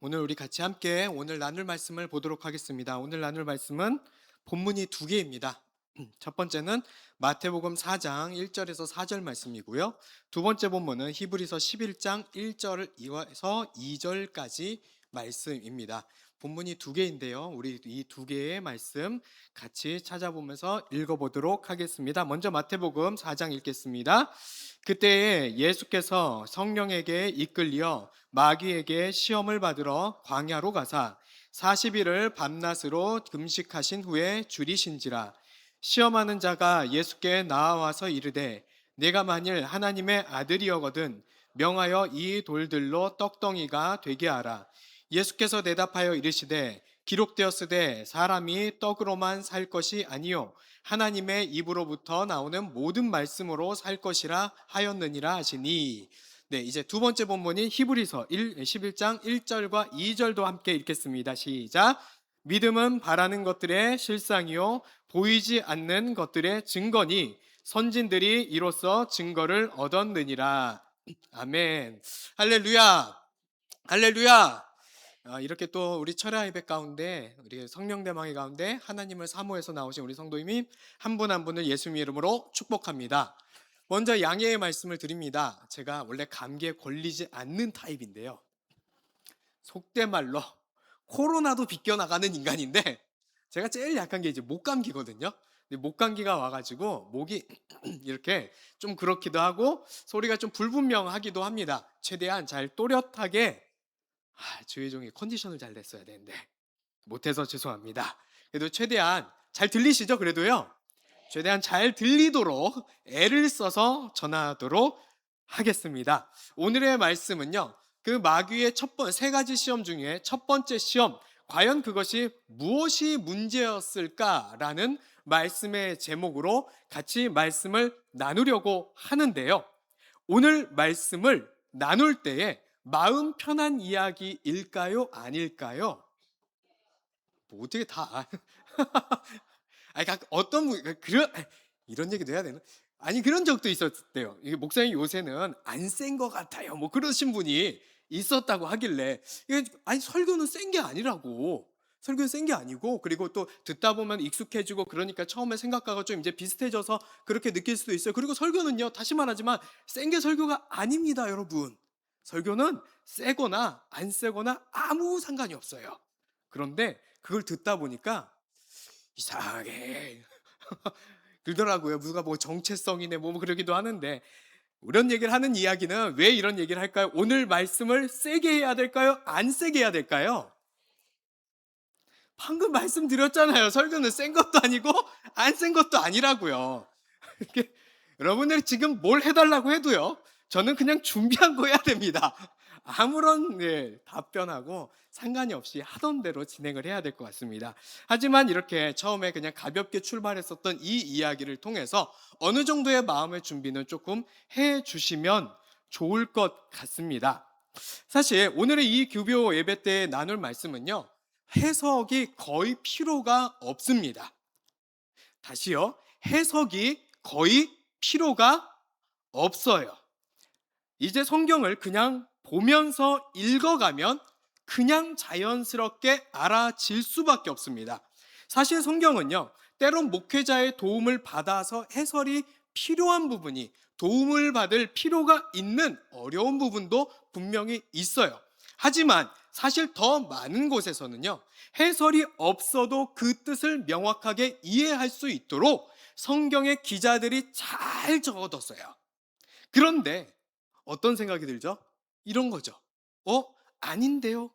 오늘 우리 같이 함께 오늘 나눌 말씀을 보도록 하겠습니다. 오늘 나눌 말씀은 본문이 두 개입니다. 첫 번째는 마태복음 4장 1절에서 4절 말씀이고요. 두 번째 본문은 히브리서 11장 1절 이어서 2절까지 말씀입니다. 본문이 두 개인데요. 우리 이 두 개의 말씀 같이 찾아보면서 읽어보도록 하겠습니다. 먼저 마태복음 4장 읽겠습니다. 그때에 예수께서 성령에게 이끌려 마귀에게 시험을 받으러 광야로 가사 40일을 밤낮으로 금식하신 후에 줄이신지라. 시험하는 자가 예수께 나와와서 이르되 내가 만일 하나님의 아들이여거든 명하여 이 돌들로 떡덩이가 되게 하라. 예수께서 대답하여 이르시되 기록되었으되 사람이 떡으로만 살 것이 아니요 하나님의 입으로부터 나오는 모든 말씀으로 살 것이라 하였느니라 하시니. 네, 이제 두 번째 본문인 히브리서 11장 1절과 2절도 함께 읽겠습니다. 시작. 믿음은 바라는 것들의 실상이요 보이지 않는 것들의 증거니 선진들이 이로써 증거를 얻었느니라. 아멘. 할렐루야. 할렐루야. 이렇게 또 우리 철야 예배 가운데 우리 성령대망의 가운데 하나님을 사모해서 나오신 우리 성도님이 한 분 한 분을 예수님의 이름으로 축복합니다. 먼저 양해의 말씀을 드립니다. 제가 원래 감기에 걸리지 않는 타입인데요. 속된 말로 코로나도 비껴나가는 인간인데 제가 제일 약한 게 이제 목감기거든요. 근데 목감기가 와가지고 목이 이렇게 좀 그렇기도 하고 소리가 좀 불분명하기도 합니다. 최대한 잘 또렷하게 주의 종이 컨디션을 잘 냈어야 되는데 못해서 죄송합니다. 그래도 최대한 잘 들리시죠? 그래도요. 최대한 잘 들리도록 애를 써서 전하도록 하겠습니다. 오늘의 말씀은요. 그 마귀의 세 가지 시험 중에 첫 번째 시험, 과연 그것이 무엇이 문제였을까라는 말씀의 제목으로 같이 말씀을 나누려고 하는데요. 오늘 말씀을 나눌 때에 마음 편한 이야기일까요? 아닐까요? 뭐 어떻게 다 이런 얘기도 해야 되나? 아니 그런 적도 있었대요. 이게 목사님 요새는 안 센 것 같아요. 뭐 그러신 분이 있었다고 하길래 아니 설교는 센 게 아니라고. 설교는 센 게 아니고 그리고 또 듣다 보면 익숙해지고 그러니까 처음에 생각하고 좀 이제 비슷해져서 그렇게 느낄 수도 있어요. 그리고 설교는요 다시 말하지만 센 게 설교가 아닙니다, 여러분. 설교는 세거나 안 세거나 아무 상관이 없어요. 그런데 그걸 듣다 보니까 이상하게 들더라고요. 누가 뭐 정체성이네 뭐 그러기도 하는데 이런 얘기를 하는 이야기는 왜 이런 얘기를 할까요? 오늘 말씀을 세게 해야 될까요? 안 세게 해야 될까요? 방금 말씀드렸잖아요. 설교는 센 것도 아니고 안 센 것도 아니라고요. 이렇게 여러분들이 지금 뭘 해달라고 해도요. 저는 그냥 준비한 거 해야 됩니다. 아무런 답변하고 상관이 없이 하던 대로 진행을 해야 될 것 같습니다. 하지만 이렇게 처음에 그냥 가볍게 출발했었던 이 이야기를 통해서 어느 정도의 마음의 준비는 조금 해 주시면 좋을 것 같습니다. 사실 오늘의 이 규보 예배 때 나눌 말씀은요. 해석이 거의 필요가 없습니다. 다시요. 해석이 거의 필요가 없어요. 이제 성경을 그냥 보면서 읽어가면 그냥 자연스럽게 알아질 수밖에 없습니다. 사실 성경은요, 때론 목회자의 도움을 받아서 해설이 필요한 부분이 도움을 받을 필요가 있는 어려운 부분도 분명히 있어요. 하지만 사실 더 많은 곳에서는요, 해설이 없어도 그 뜻을 명확하게 이해할 수 있도록 성경의 기자들이 잘 적어뒀어요. 그런데 어떤 생각이 들죠? 이런 거죠. 아닌데요?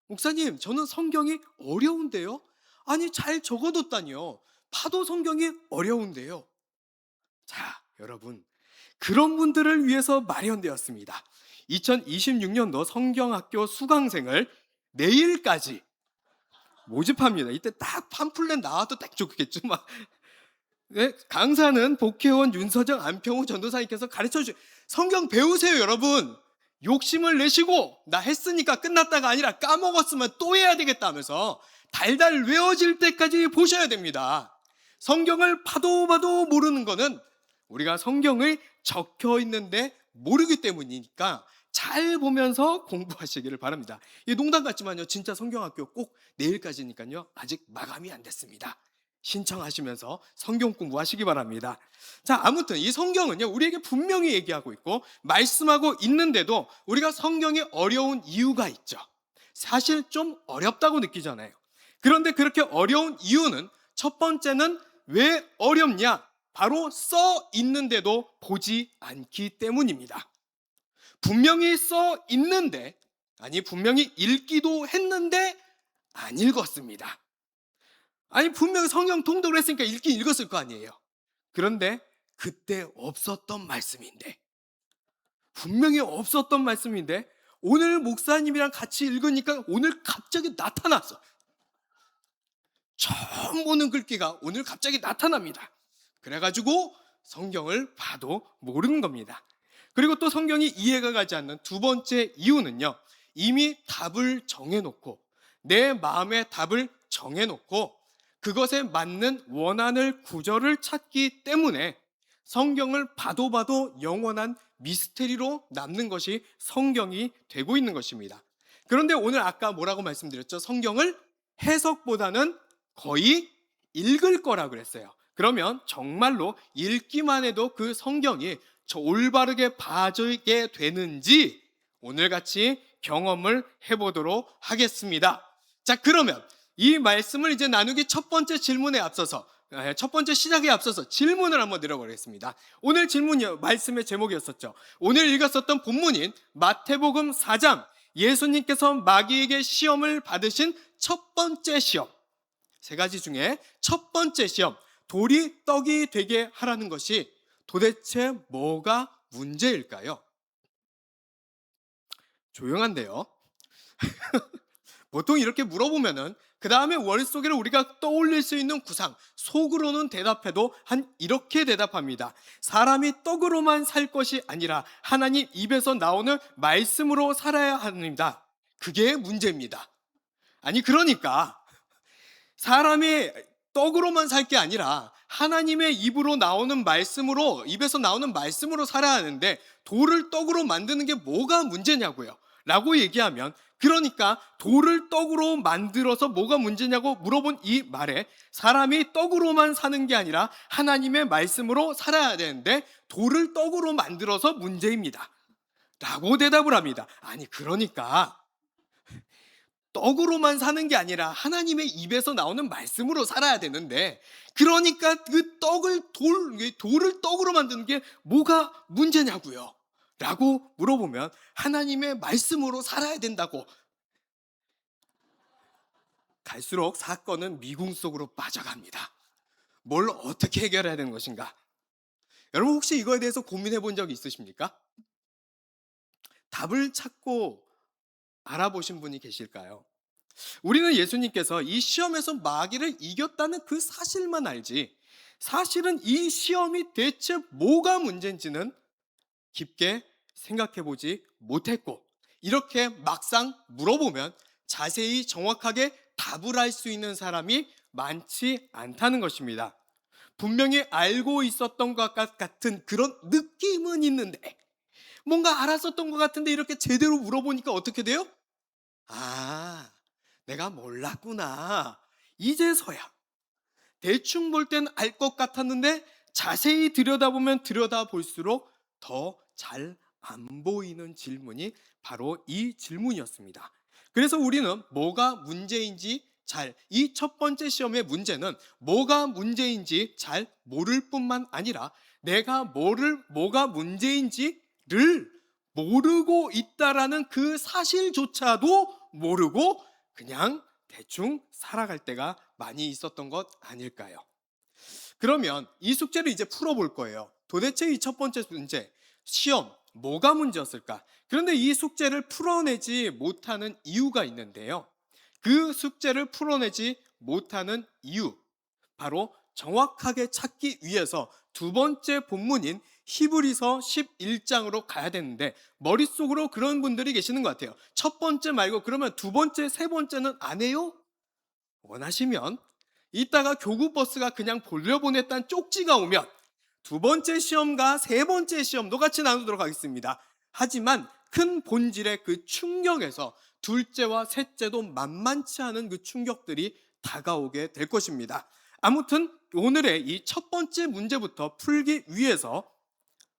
목사님, 저는 성경이 어려운데요? 아니, 잘 적어뒀다니요. 봐도 성경이 어려운데요. 자, 여러분. 그런 분들을 위해서 마련되었습니다. 2026년도 성경학교 수강생을 내일까지 모집합니다. 이때 딱 팜플렛 나와도 딱 좋겠죠. 네? 강사는 복혜원, 윤서정, 안평우 전도사님께서 가르쳐주세요. 성경 배우세요, 여러분. 욕심을 내시고 나 했으니까 끝났다가 아니라 까먹었으면 또 해야 되겠다 하면서 달달 외워질 때까지 보셔야 됩니다. 성경을 봐도 모르는 거는 우리가 성경을 적혀 있는데 모르기 때문이니까 잘 보면서 공부하시기를 바랍니다. 이 농담 같지만요, 진짜 성경학교 꼭 내일까지니까요, 아직 마감이 안 됐습니다. 신청하시면서 성경 공부하시기 바랍니다. 자, 아무튼 이 성경은요, 우리에게 분명히 얘기하고 있고 말씀하고 있는데도 우리가 성경이 어려운 이유가 있죠. 사실 좀 어렵다고 느끼잖아요. 그런데 그렇게 어려운 이유는, 첫 번째는 왜 어렵냐? 바로 써 있는데도 보지 않기 때문입니다. 분명히 써 있는데, 아니 분명히 읽기도 했는데 안 읽었습니다. 아니 분명히 성경 통독을 했으니까 읽긴 읽었을 거 아니에요. 그런데 그때 없었던 말씀인데, 분명히 없었던 말씀인데 오늘 목사님이랑 같이 읽으니까 오늘 갑자기 나타났어. 처음 보는 글귀가 오늘 갑자기 나타납니다. 그래가지고 성경을 봐도 모르는 겁니다. 그리고 또 성경이 이해가 가지 않는 두 번째 이유는요, 이미 답을 정해놓고, 내 마음의 답을 정해놓고 그것에 맞는 원하는 구절을 찾기 때문에 성경을 봐도 봐도 영원한 미스테리로 남는 것이 성경이 되고 있는 것입니다. 그런데 오늘 아까 뭐라고 말씀드렸죠? 성경을 해석보다는 거의 읽을 거라 그랬어요. 그러면 정말로 읽기만 해도 그 성경이 올바르게 봐지게 되는지 오늘같이 경험을 해보도록 하겠습니다. 자, 그러면 이 말씀을 이제 나누기 첫 번째 질문에 앞서서, 첫 번째 시작에 앞서서 질문을 한번 드려보겠습니다. 오늘 질문이 말씀의 제목이었었죠. 오늘 읽었었던 본문인 마태복음 4장, 예수님께서 마귀에게 시험을 받으신 첫 번째 시험, 세 가지 중에 첫 번째 시험, 돌이 떡이 되게 하라는 것이 도대체 뭐가 문제일까요? 조용한데요. 보통 이렇게 물어보면은 그 다음에 머릿속에는 우리가 떠올릴 수 있는 구상, 속으로는 대답해도 이렇게 대답합니다. 사람이 떡으로만 살 것이 아니라 하나님 입에서 나오는 말씀으로 살아야 합니다. 그게 문제입니다. 아니 그러니까 사람이 떡으로만 살 게 아니라 하나님의 입으로 나오는 말씀으로, 입에서 나오는 말씀으로 살아야 하는데 돌을 떡으로 만드는 게 뭐가 문제냐고요 라고 얘기하면, 그러니까 돌을 떡으로 만들어서 뭐가 문제냐고 물어본 이 말에 사람이 떡으로만 사는 게 아니라 하나님의 말씀으로 살아야 되는데 돌을 떡으로 만들어서 문제입니다 라고 대답을 합니다. 아니 그러니까 떡으로만 사는 게 아니라 하나님의 입에서 나오는 말씀으로 살아야 되는데, 그러니까 그 돌을 떡으로 만드는 게 뭐가 문제냐고요 라고 물어보면 하나님의 말씀으로 살아야 된다고. 갈수록 사건은 미궁 속으로 빠져갑니다. 뭘 어떻게 해결해야 되는 것인가? 여러분 혹시 이거에 대해서 고민해 본 적이 있으십니까? 답을 찾고 알아보신 분이 계실까요? 우리는 예수님께서 이 시험에서 마귀를 이겼다는 그 사실만 알지, 사실은 이 시험이 대체 뭐가 문제인지는 깊게 생각해 보지 못했고, 이렇게 막상 물어보면 자세히 정확하게 답을 할 수 있는 사람이 많지 않다는 것입니다. 분명히 알고 있었던 것 같은 그런 느낌은 있는데, 뭔가 알았었던 것 같은데 이렇게 제대로 물어보니까 어떻게 돼요? 아, 내가 몰랐구나. 이제서야. 대충 볼 땐 알 것 같았는데 자세히 들여다보면 들여다볼수록 더 잘 안 보이는 질문이 바로 이 질문이었습니다. 그래서 우리는 뭐가 문제인지 이 첫 번째 시험의 문제는 뭐가 문제인지 잘 모를 뿐만 아니라 내가 뭐가 문제인지를 모르고 있다라는 그 사실조차도 모르고 그냥 대충 살아갈 때가 많이 있었던 것 아닐까요? 그러면 이 숙제를 이제 풀어볼 거예요. 도대체 이 첫 번째 문제, 시험, 뭐가 문제였을까? 그런데 이 숙제를 풀어내지 못하는 이유가 있는데요. 그 숙제를 풀어내지 못하는 이유, 바로 정확하게 찾기 위해서 두 번째 본문인 히브리서 11장으로 가야 되는데 머릿속으로 그런 분들이 계시는 것 같아요. 첫 번째 말고 그러면 두 번째, 세 번째는 안 해요? 원하시면 이따가 교구버스가 그냥 돌려보냈다는 쪽지가 오면 두 번째 시험과 세 번째 시험도 같이 나누도록 하겠습니다. 하지만 큰 본질의 그 충격에서 둘째와 셋째도 만만치 않은 그 충격들이 다가오게 될 것입니다. 아무튼 오늘의 이 첫 번째 문제부터 풀기 위해서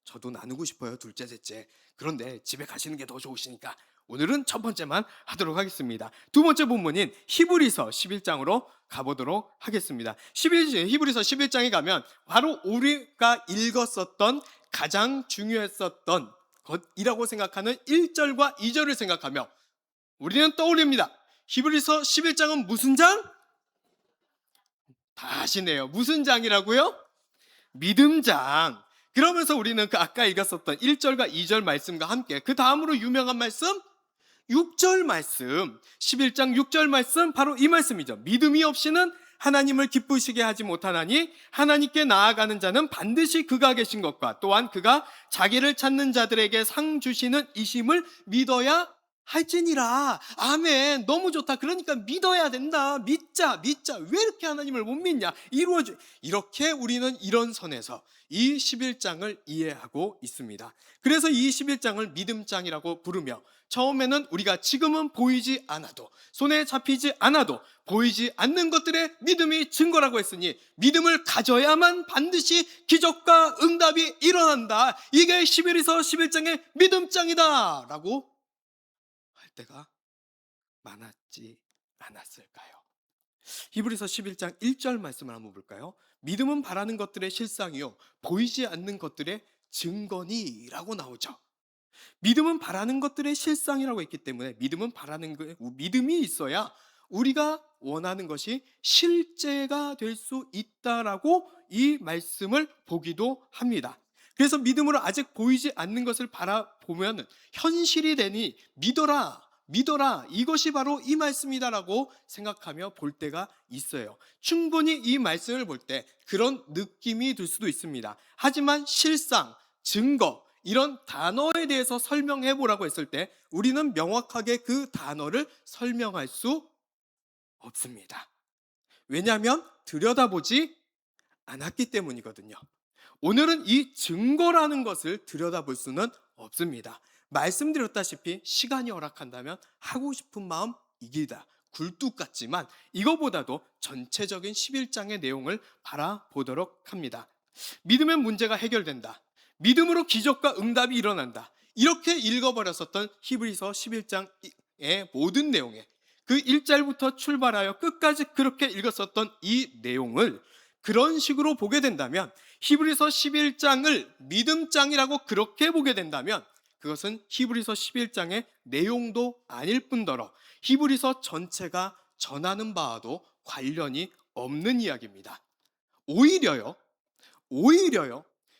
저도 나누고 싶어요, 둘째, 셋째. 그런데 집에 가시는 게 더 좋으시니까 오늘은 첫 번째만 하도록 하겠습니다. 두 번째 본문인 히브리서 11장으로 가보도록 하겠습니다. 히브리서 11장에 가면 바로 우리가 읽었었던 가장 중요했었던 것이라고 생각하는 1절과 2절을 생각하며 우리는 떠올립니다. 히브리서 11장은 무슨 장? 다 아시네요. 무슨 장이라고요? 믿음장. 그러면서 우리는 그 아까 읽었었던 1절과 2절 말씀과 함께 그 다음으로 유명한 말씀 6절 말씀, 11장 6절 말씀, 바로 이 말씀이죠. 믿음이 없이는 하나님을 기쁘시게 하지 못하나니 하나님께 나아가는 자는 반드시 그가 계신 것과 또한 그가 자기를 찾는 자들에게 상 주시는 이심을 믿어야 할지니라. 아멘. 너무 좋다. 그러니까 믿어야 된다. 믿자. 왜 이렇게 하나님을 못 믿냐? 이렇게 우리는 이런 선에서 이 11장을 이해하고 있습니다. 그래서 이 11장을 믿음장이라고 부르며 처음에는 우리가 지금은 보이지 않아도, 손에 잡히지 않아도 보이지 않는 것들의 믿음이 증거라고 했으니 믿음을 가져야만 반드시 기적과 응답이 일어난다. 이게 11에서 11장의 믿음장이다 라고 할 때가 많았지 않았을까요? 히브리서 11장 1절 말씀을 한번 볼까요? 믿음은 바라는 것들의 실상이요 보이지 않는 것들의 증거니라고 나오죠. 믿음은 바라는 것들의 실상이라고 했기 때문에 믿음이 있어야 우리가 원하는 것이 실제가 될 수 있다라고 이 말씀을 보기도 합니다. 그래서 믿음으로 아직 보이지 않는 것을 바라보면 현실이 되니 믿어라 이것이 바로 이 말씀이다라고 생각하며 볼 때가 있어요. 충분히 이 말씀을 볼 때 그런 느낌이 들 수도 있습니다. 하지만 실상, 증거 이런 단어에 대해서 설명해 보라고 했을 때 우리는 명확하게 그 단어를 설명할 수 없습니다. 왜냐하면 들여다보지 않았기 때문이거든요. 오늘은 이 증거라는 것을 들여다볼 수는 없습니다. 말씀드렸다시피 시간이 허락한다면 하고 싶은 마음 이기다 굴뚝 같지만 이거보다도 전체적인 11장의 내용을 바라보도록 합니다. 믿으면 문제가 해결된다. 믿음으로 기적과 응답이 일어난다. 이렇게 읽어버렸었던 히브리서 11장의 모든 내용에 그 1절부터 출발하여 끝까지 그렇게 읽었었던 이 내용을 그런 식으로 보게 된다면 히브리서 11장을 믿음장이라고 그렇게 보게 된다면 그것은 히브리서 11장의 내용도 아닐 뿐더러 히브리서 전체가 전하는 바와도 관련이 없는 이야기입니다. 오히려요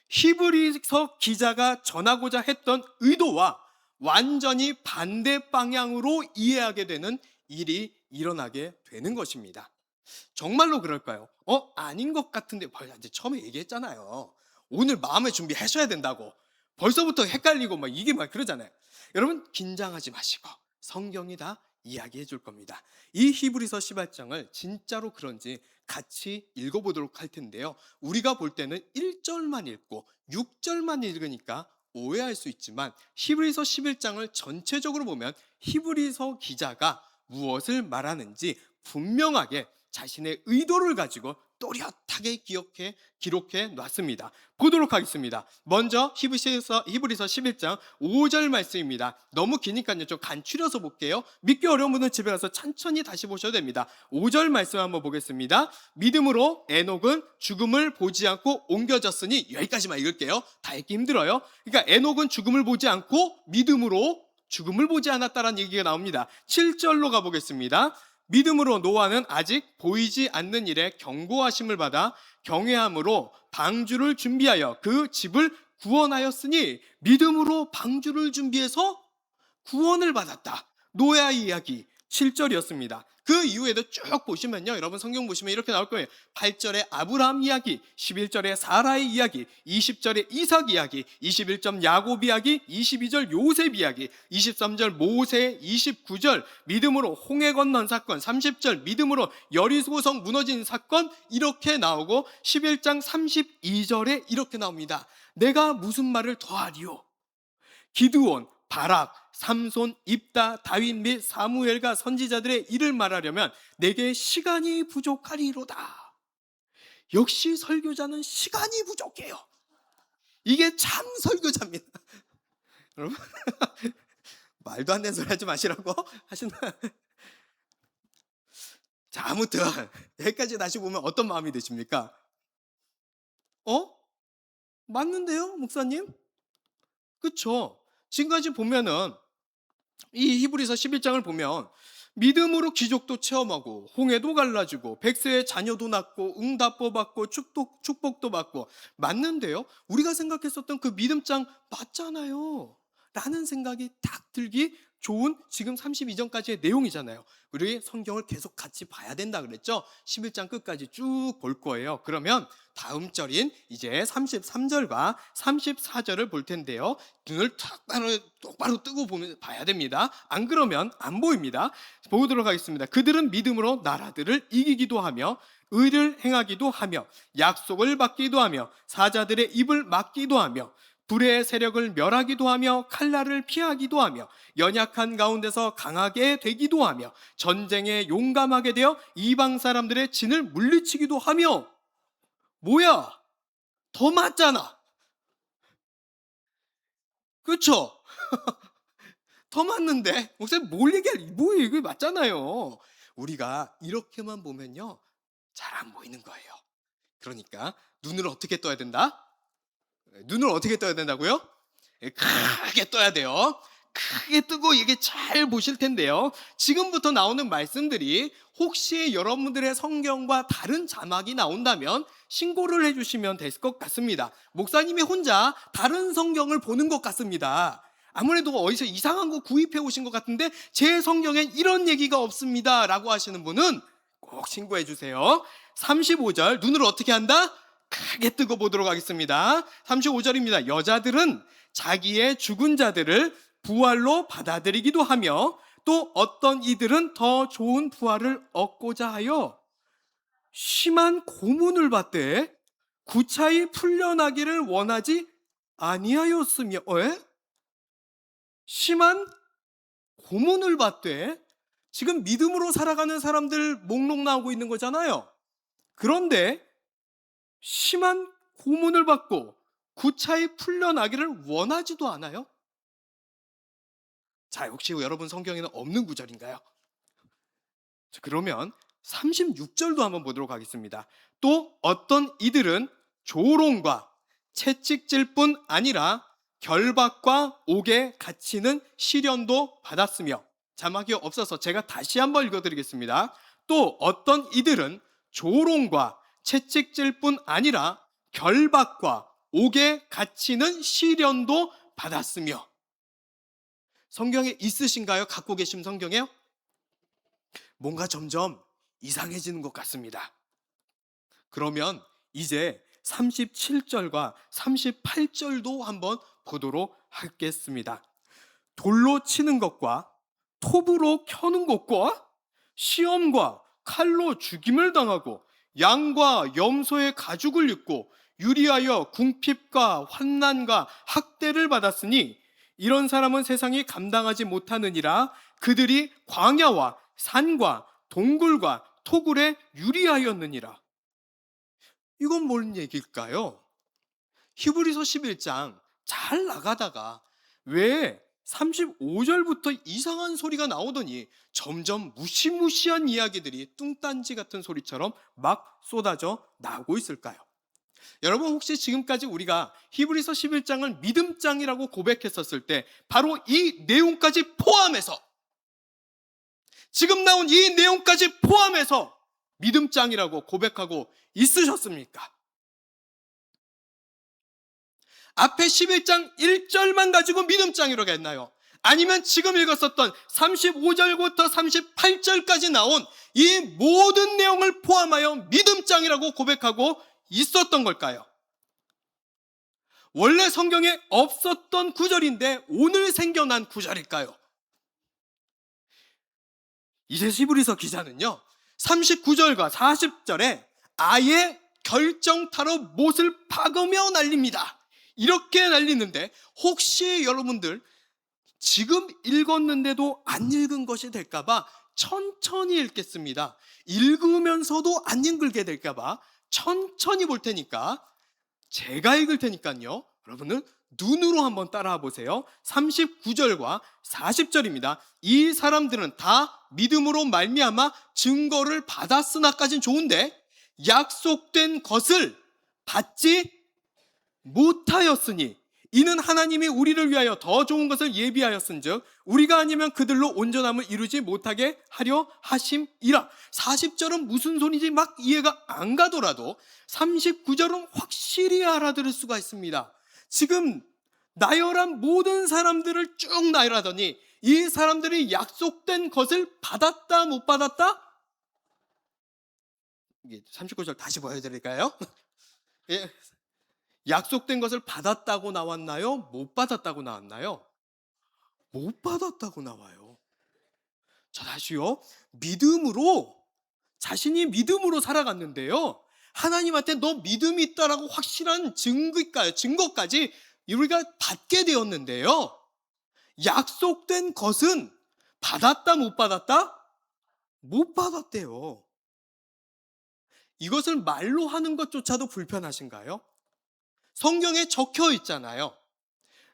히브리서 기자가 전하고자 했던 의도와 완전히 반대 방향으로 이해하게 되는 일이 일어나게 되는 것입니다. 정말로 그럴까요? 아닌 것 같은데 벌써 이제 처음에 얘기했잖아요. 오늘 마음의 준비하셔야 된다고. 벌써부터 헷갈리고 이게 그러잖아요. 여러분 긴장하지 마시고 성경이 다 이야기해 줄 겁니다. 이 히브리서 11장을 진짜로 그런지 같이 읽어보도록 할 텐데요. 우리가 볼 때는 1절만 읽고 6절만 읽으니까 오해할 수 있지만 히브리서 11장을 전체적으로 보면 히브리서 기자가 무엇을 말하는지 분명하게 자신의 의도를 가지고 또렷하게 기록해 놨습니다. 보도록 하겠습니다. 먼저 히브리서 11장 5절 말씀입니다. 너무 기니까요 좀 간추려서 볼게요. 믿기 어려운 분은 집에 가서 천천히 다시 보셔도 됩니다. 5절 말씀 한번 보겠습니다. 믿음으로 에녹은 죽음을 보지 않고 옮겨졌으니, 여기까지만 읽을게요. 다 읽기 힘들어요. 그러니까 에녹은 죽음을 보지 않고 믿음으로 죽음을 보지 않았다라는 얘기가 나옵니다. 7절로 가보겠습니다. 믿음으로 노아는 아직 보이지 않는 일에 경고하심을 받아 경외함으로 방주를 준비하여 그 집을 구원하였으니, 믿음으로 방주를 준비해서 구원을 받았다. 노아의 이야기 7절이었습니다. 그 이후에도 쭉 보시면요, 여러분 성경 보시면 이렇게 나올 거예요. 8절에 아브라함 이야기, 11절에 사라의 이야기, 20절에 이삭 이야기, 21절 야곱 이야기, 22절 요셉 이야기, 23절 모세, 29절 믿음으로 홍해 건넌 사건, 30절 믿음으로 여리고성 무너진 사건, 이렇게 나오고 11장 32절에 이렇게 나옵니다. 내가 무슨 말을 더하리요? 기드온, 바락, 삼손, 입다, 다윗 및 사무엘과 선지자들의 일을 말하려면 내게 시간이 부족하리로다. 역시 설교자는 시간이 부족해요. 이게 참 설교자입니다. 여러분 말도 안 되는 소리 하지 마시라고 하시나? 자, 아무튼 여기까지 다시 보면 어떤 마음이 드십니까? 맞는데요, 목사님? 그쵸? 지금까지 보면은 이 히브리서 11장을 보면 믿음으로 기적도 체험하고 홍해도 갈라지고 백세의 자녀도 낳고 응답도 받고 축복도 받고 맞는데요? 우리가 생각했었던 그 믿음장 맞잖아요 라는 생각이 딱 들기 좋은 지금 32장까지의 내용이잖아요. 우리 성경을 계속 같이 봐야 된다 그랬죠? 11장 끝까지 쭉 볼 거예요. 그러면 다음 절인 이제 33절과 34절을 볼 텐데요. 눈을 똑바로 뜨고 봐야 됩니다. 안 그러면 안 보입니다. 보도록 하겠습니다. 그들은 믿음으로 나라들을 이기기도 하며 의를 행하기도 하며 약속을 받기도 하며 사자들의 입을 막기도 하며 불의 세력을 멸하기도 하며 칼날을 피하기도 하며 연약한 가운데서 강하게 되기도 하며 전쟁에 용감하게 되어 이방 사람들의 진을 물리치기도 하며. 뭐야? 더 맞잖아. 그쵸? 더 맞는데? 목사님 뭘 얘기할, 뭐예요? 이거 맞잖아요. 우리가 이렇게만 보면요 잘 안 보이는 거예요. 그러니까 눈을 어떻게 떠야 된다? 눈을 어떻게 떠야 된다고요? 크게 떠야 돼요. 크게 뜨고 이게 잘 보실 텐데요. 지금부터 나오는 말씀들이 혹시 여러분들의 성경과 다른 자막이 나온다면 신고를 해주시면 될 것 같습니다. 목사님이 혼자 다른 성경을 보는 것 같습니다. 아무래도 어디서 이상한 거 구입해 오신 것 같은데 제 성경엔 이런 얘기가 없습니다 라고 하시는 분은 꼭 신고해 주세요. 35절 눈을 어떻게 한다? 크게 뜨고 보도록 하겠습니다. 35절입니다. 여자들은 자기의 죽은 자들을 부활로 받아들이기도 하며 또 어떤 이들은 더 좋은 부활을 얻고자 하여 심한 고문을 받되 구차히 풀려나기를 원하지 아니하였으며. 심한 고문을 받되, 지금 믿음으로 살아가는 사람들 목록 나오고 있는 거잖아요. 그런데 심한 고문을 받고 구차히 풀려나기를 원하지도 않아요? 자, 혹시 여러분 성경에는 없는 구절인가요? 자, 그러면 36절도 한번 보도록 하겠습니다. 또 어떤 이들은 조롱과 채찍질 뿐 아니라 결박과 옥에 갇히는 시련도 받았으며. 자막이 없어서 제가 다시 한번 읽어드리겠습니다. 또 어떤 이들은 조롱과 채찍질 뿐 아니라 결박과 옥에 갇히는 시련도 받았으며. 성경에 있으신가요? 갖고 계신 성경에요? 뭔가 점점 이상해지는 것 같습니다. 그러면 이제 37절과 38절도 한번 보도록 하겠습니다. 돌로 치는 것과 톱으로 켜는 것과 시험과 칼로 죽임을 당하고 양과 염소의 가죽을 입고 유리하여 궁핍과 환난과 학대를 받았으니 이런 사람은 세상이 감당하지 못하느니라. 그들이 광야와 산과 동굴과 토굴에 유리하였느니라. 이건 뭔 얘기일까요? 히브리서 11장 잘 나가다가 왜 35절부터 이상한 소리가 나오더니 점점 무시무시한 이야기들이 뚱딴지 같은 소리처럼 막 쏟아져 나오고 있을까요? 여러분, 혹시 지금까지 우리가 히브리서 11장을 믿음장이라고 고백했었을 때 바로 이 내용까지 포함해서, 지금 나온 이 내용까지 포함해서 믿음장이라고 고백하고 있으셨습니까? 앞에 11장 1절만 가지고 믿음장이라고 했나요? 아니면 지금 읽었었던 35절부터 38절까지 나온 이 모든 내용을 포함하여 믿음장이라고 고백하고 있었던 걸까요? 원래 성경에 없었던 구절인데 오늘 생겨난 구절일까요? 이제 히브리서 기자는요 39절과 40절에 아예 결정타로 못을 박으며 날립니다. 이렇게 날리는데 혹시 여러분들 지금 읽었는데도 안 읽은 것이 될까봐 천천히 읽겠습니다. 읽으면서도 안 읽게 될까봐 천천히 볼 테니까 제가 읽을 테니까요. 여러분은 눈으로 한번 따라와 보세요. 39절과 40절입니다. 이 사람들은 다 믿음으로 말미암아 증거를 받았으나까진 좋은데 약속된 것을 받지 못하였으니 이는 하나님이 우리를 위하여 더 좋은 것을 예비하였은즉 우리가 아니면 그들로 온전함을 이루지 못하게 하려 하심이라. 40절은 무슨 소리인지 막 이해가 안 가더라도 39절은 확실히 알아들을 수가 있습니다. 지금 나열한 모든 사람들을 쭉 나열하더니 이 사람들이 약속된 것을 받았다 못 받았다? 39절 다시 보여드릴까요? 예. 약속된 것을 받았다고 나왔나요? 못 받았다고 나왔나요? 못 받았다고 나와요. 자, 다시요. 믿음으로, 자신이 믿음으로 살아갔는데요. 하나님한테 너 믿음이 있다라고 확실한 증거까지 우리가 받게 되었는데요. 약속된 것은 받았다 못 받았다? 못 받았대요. 이것을 말로 하는 것조차도 불편하신가요? 성경에 적혀 있잖아요.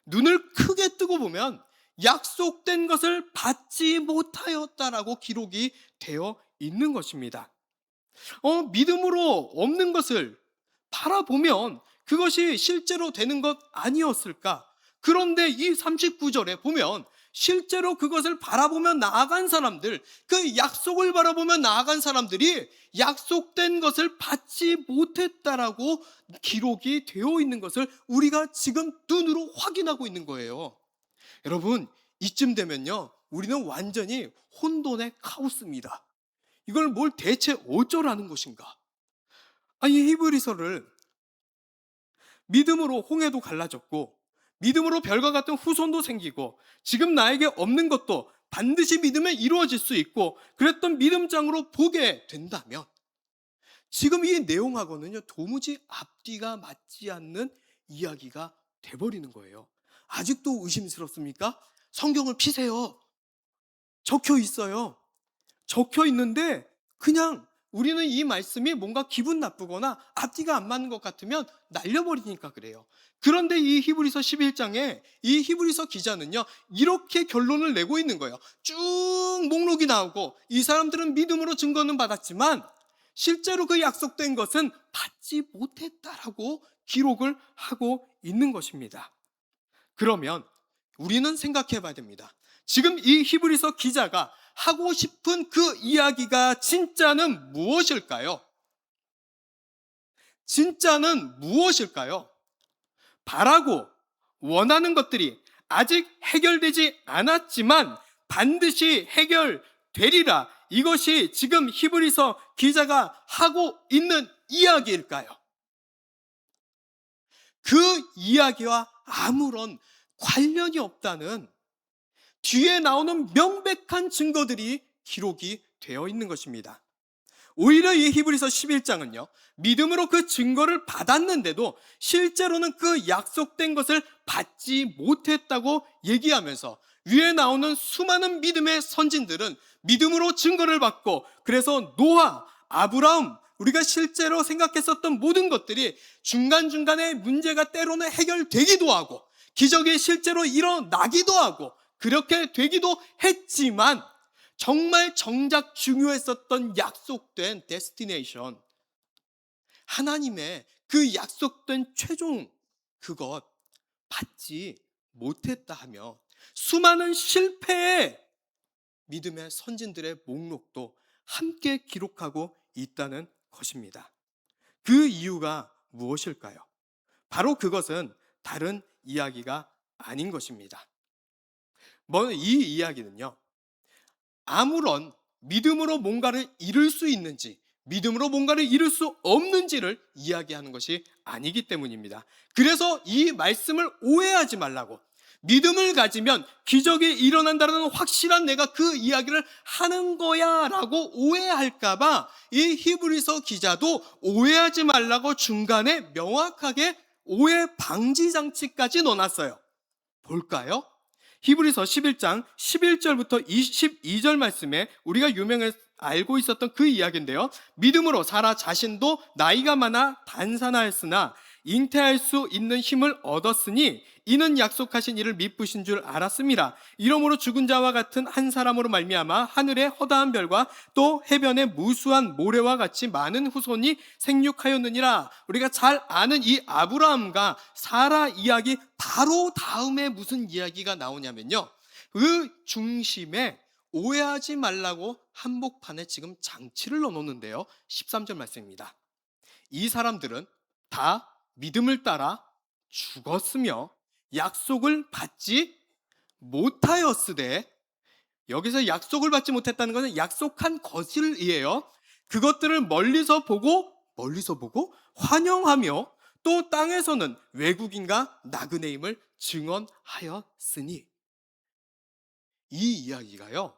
눈을 크게 뜨고 보면 약속된 것을 받지 못하였다라고 기록이 되어 있는 것입니다. 믿음으로 없는 것을 바라보면 그것이 실제로 되는 것 아니었을까? 그런데 이 39절에 보면 실제로 그것을 바라보며 나아간 사람들, 그 약속을 바라보며 나아간 사람들이 약속된 것을 받지 못했다라고 기록이 되어 있는 것을 우리가 지금 눈으로 확인하고 있는 거예요. 여러분, 이쯤 되면요, 우리는 완전히 혼돈의 카오스입니다. 이걸 뭘 대체 어쩌라는 것인가? 아니, 히브리서를 믿음으로 홍해도 갈라졌고 믿음으로 별과 같은 후손도 생기고 지금 나에게 없는 것도 반드시 믿으면 이루어질 수 있고 그랬던 믿음장으로 보게 된다면 지금 이 내용하고는요 도무지 앞뒤가 맞지 않는 이야기가 돼버리는 거예요. 아직도 의심스럽습니까? 성경을 피세요. 적혀 있어요. 적혀 있는데 그냥 우리는 이 말씀이 뭔가 기분 나쁘거나 앞뒤가 안 맞는 것 같으면 날려버리니까 그래요. 그런데 이 히브리서 11장에 이 히브리서 기자는요 이렇게 결론을 내고 있는 거예요. 쭉 목록이 나오고 이 사람들은 믿음으로 증거는 받았지만 실제로 그 약속된 것은 받지 못했다라고 기록을 하고 있는 것입니다. 그러면 우리는 생각해 봐야 됩니다. 지금 이 히브리서 기자가 하고 싶은 그 이야기가 진짜는 무엇일까요? 진짜는 무엇일까요? 바라고 원하는 것들이 아직 해결되지 않았지만 반드시 해결되리라. 이것이 지금 히브리서 기자가 하고 있는 이야기일까요? 그 이야기와 아무런 관련이 없다는 뒤에 나오는 명백한 증거들이 기록이 되어 있는 것입니다. 오히려 이 히브리서 11장은요 믿음으로 그 증거를 받았는데도 실제로는 그 약속된 것을 받지 못했다고 얘기하면서 위에 나오는 수많은 믿음의 선진들은 믿음으로 증거를 받고 그래서 노아, 아브라함, 우리가 실제로 생각했었던 모든 것들이 중간중간에 문제가 때로는 해결되기도 하고 기적이 실제로 일어나기도 하고 그렇게 되기도 했지만 정말 정작 중요했었던 약속된 데스티네이션, 하나님의 그 약속된 최종 그것 받지 못했다 하며 수많은 실패의 믿음의 선진들의 목록도 함께 기록하고 있다는 것입니다. 그 이유가 무엇일까요? 바로 그것은 다른 이야기가 아닌 것입니다. 이 이야기는요 아무런 믿음으로 뭔가를 이룰 수 있는지 믿음으로 뭔가를 이룰 수 없는지를 이야기하는 것이 아니기 때문입니다. 그래서 이 말씀을 오해하지 말라고, 믿음을 가지면 기적이 일어난다는 확실한 내가 그 이야기를 하는 거야 라고 오해할까 봐 이 히브리서 기자도 오해하지 말라고 중간에 명확하게 오해 방지 장치까지 넣어놨어요. 볼까요? 히브리서 11장 11절부터 22절 말씀에 우리가 유명해 알고 있었던 그 이야기인데요. 믿음으로 사라 자신도 나이가 많아 단산하였으나 잉태할 수 있는 힘을 얻었으니 이는 약속하신 이를 미쁘신 줄 알았습니다. 이러므로 죽은 자와 같은 한 사람으로 말미암아 하늘의 허다한 별과 또 해변의 무수한 모래와 같이 많은 후손이 생육하였느니라. 우리가 잘 아는 이 아브라함과 사라 이야기 바로 다음에 무슨 이야기가 나오냐면요, 그 중심에 오해하지 말라고 한복판에 지금 장치를 넣어놓는데요, 13절 말씀입니다. 이 사람들은 다 믿음을 따라 죽었으며 약속을 받지 못하였으되, 여기서 약속을 받지 못했다는 것은 약속한 것을이에요. 그것들을 멀리서 보고 환영하며 또 땅에서는 외국인과 나그네임을 증언하였으니, 이 이야기가요,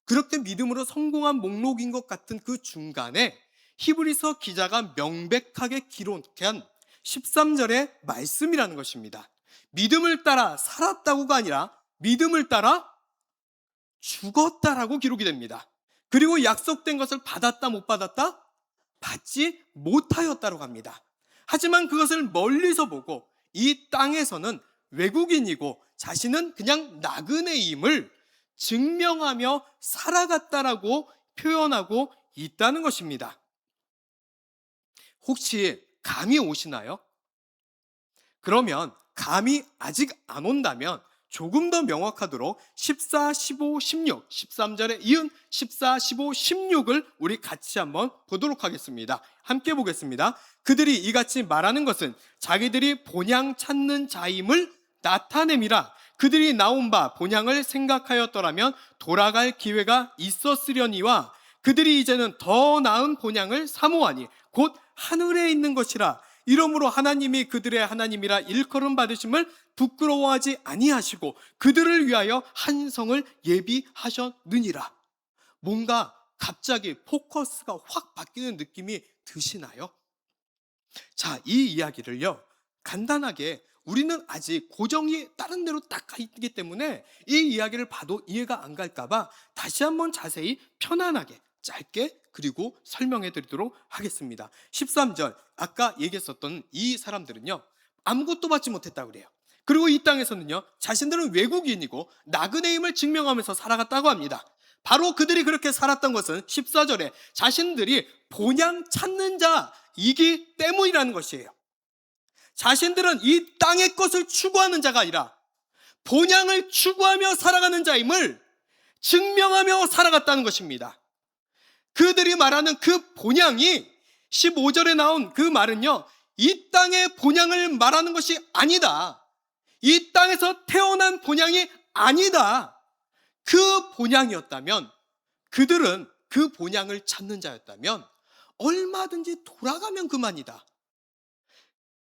그렇게 믿음으로 성공한 목록인 것 같은 그 중간에 히브리서 기자가 명백하게 기록한 13절의 말씀이라는 것입니다. 믿음을 따라 살았다고가 아니라 믿음을 따라 죽었다라고 기록이 됩니다. 그리고 약속된 것을 받았다 못 받았다? 받지 못하였다고 합니다. 하지만 그것을 멀리서 보고 이 땅에서는 외국인이고 자신은 그냥 나그네임을 증명하며 살아갔다라고 표현하고 있다는 것입니다. 혹시 감이 오시나요? 그러면 감이 아직 안 온다면 조금 더 명확하도록 14, 15, 16, 13절에 이은 14, 15, 16을 우리 같이 한번 보도록 하겠습니다. 함께 보겠습니다. 그들이 이같이 말하는 것은 자기들이 본향 찾는 자임을 나타냄이라. 그들이 나온 바 본향을 생각하였더라면 돌아갈 기회가 있었으려니와 그들이 이제는 더 나은 본향을 사모하니 곧 하늘에 있는 것이라. 이러므로 하나님이 그들의 하나님이라 일컬음 받으심을 부끄러워하지 아니하시고 그들을 위하여 한 성을 예비하셨느니라. 뭔가 갑자기 포커스가 확 바뀌는 느낌이 드시나요? 자, 이 이야기를요, 간단하게, 우리는 아직 고정이 다른 데로 딱 가 있기 때문에 이 이야기를 봐도 이해가 안 갈까봐 다시 한번 자세히 편안하게 짧게 그리고 설명해 드리도록 하겠습니다. 13절, 아까 얘기했었던 이 사람들은요, 아무것도 받지 못했다고 그래요. 그리고 이 땅에서는요, 자신들은 외국인이고 나그네임을 증명하면서 살아갔다고 합니다. 바로 그들이 그렇게 살았던 것은 14절에 자신들이 본향 찾는 자이기 때문이라는 것이에요. 자신들은 이 땅의 것을 추구하는 자가 아니라 본향을 추구하며 살아가는 자임을 증명하며 살아갔다는 것입니다. 그들이 말하는 그 본향이 15절에 나온 그 말은요, 이 땅의 본향을 말하는 것이 아니다. 이 땅에서 태어난 본향이 아니다. 그 본향이었다면, 그들은 그 본향을 찾는 자였다면 얼마든지 돌아가면 그만이다.